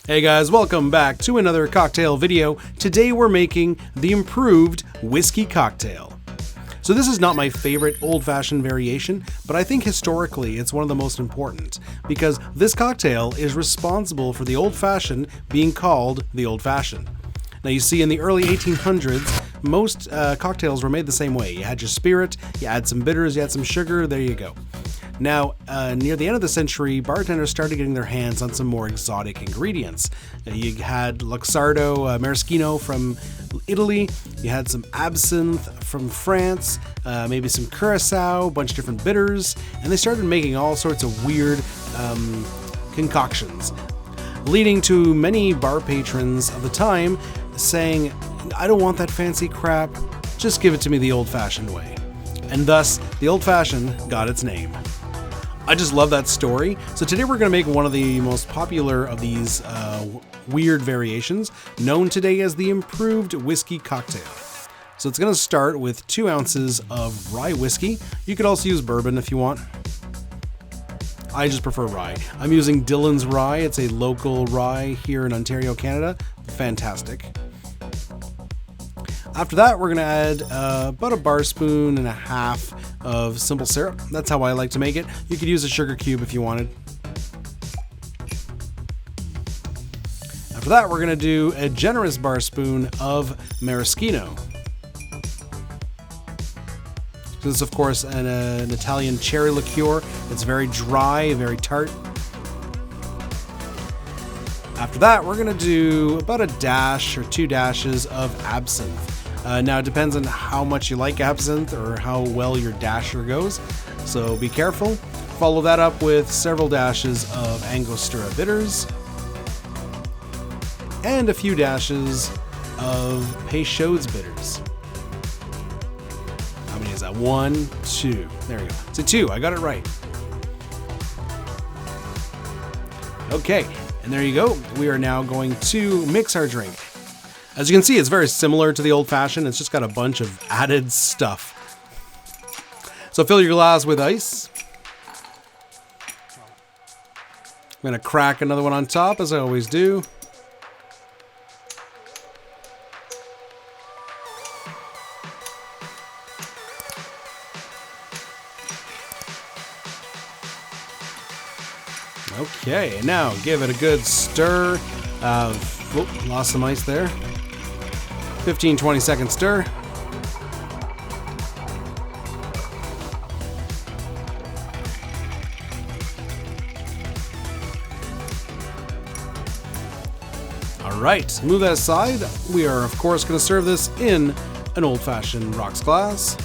Hey guys, welcome back to another cocktail video. Today we're making the improved whiskey cocktail. So this is not my favorite old-fashioned variation, but I think historically it's one of the most important because this cocktail is responsible for the old-fashioned being called the old-fashioned. Now you see in the early 1800s, most cocktails were made the same way. You had your spirit, you add some bitters, you add some sugar, there you go. Now, near the end of the century, bartenders started getting their hands on some more exotic ingredients. You had Luxardo, Maraschino from Italy, you had some Absinthe from France, maybe some Curaçao, a bunch of different bitters, and they started making all sorts of weird concoctions, leading to many bar patrons of the time saying, I don't want that fancy crap, just give it to me the old-fashioned way. And thus, the old-fashioned got its name. I just love that story. So today we're going to make one of the most popular of these weird variations, known today as the improved whiskey cocktail. So it's going to start with 2 ounces of rye whiskey. You could also use bourbon if you want. I just prefer rye. I'm using Dillon's Rye. It's a local rye here in Ontario, Canada. Fantastic. After that, we're going to add about a bar spoon and a half of simple syrup. That's how I like to make it. You could use a sugar cube if you wanted. After that, we're going to do a generous bar spoon of maraschino. This is, of course, an Italian cherry liqueur. It's very dry, very tart. After that, we're going to do about a dash or 2 dashes of absinthe. Now, it depends on how much you like absinthe or how well your dasher goes, so be careful. Follow that up with several dashes of Angostura Bitters and a few dashes of Peychaud's Bitters. How many is that? 1, 2. There we go. It's a 2. I got it right. Okay, and there you go. We are now going to mix our drink. As you can see, it's very similar to the old-fashioned. It's just got a bunch of added stuff. So fill your glass with ice. I'm going to crack another one on top, as I always do. Okay, and now give it a good stir. Lost some ice there. 15-20 second stir. All right, move that aside. We are, of course, going to serve this in an old-fashioned rocks glass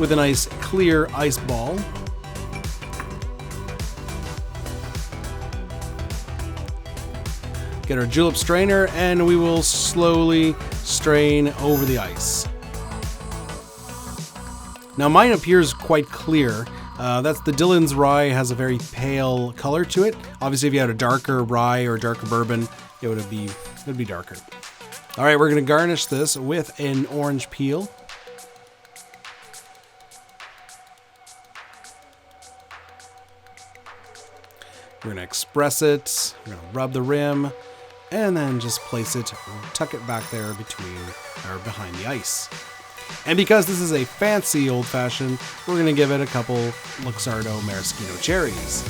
with a nice clear ice ball. Get our julep strainer, and we will slowly strain over the ice. Now mine appears quite clear. That's the Dillon's Rye, has a very pale color to it. Obviously, if you had a darker rye or darker bourbon, it would be darker. All right, we're going to garnish this with an orange peel. We're going to express it. We're going to rub the rim. And then just place it, tuck it back there behind the ice. And because this is a fancy old-fashioned, we're going to give it a couple Luxardo Maraschino cherries.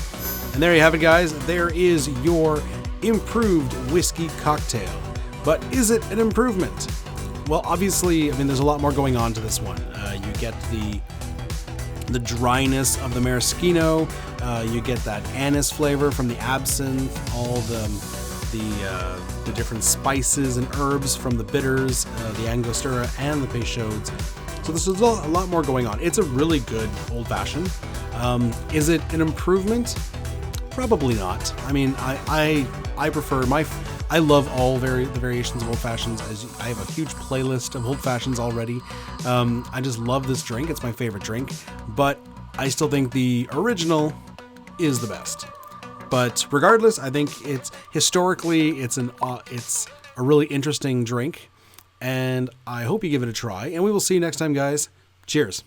And there you have it, guys. There is your improved whiskey cocktail. But is it an improvement? Well, obviously, I mean, there's a lot more going on to this one. You get the dryness of the maraschino. You get that anise flavor from the absinthe, all the different spices and herbs from the bitters, the Angostura and the Peychauds. So this is a lot more going on. It's a really good old-fashioned. Is it an improvement? Probably not. I mean, I prefer I love all the variations of old-fashions. I have a huge playlist of old-fashions already. I just love this drink. It's my favorite drink. But I still think the original is the best. But regardless, I think it's a really interesting drink, and I hope you give it a try. And we will see you next time, guys. Cheers.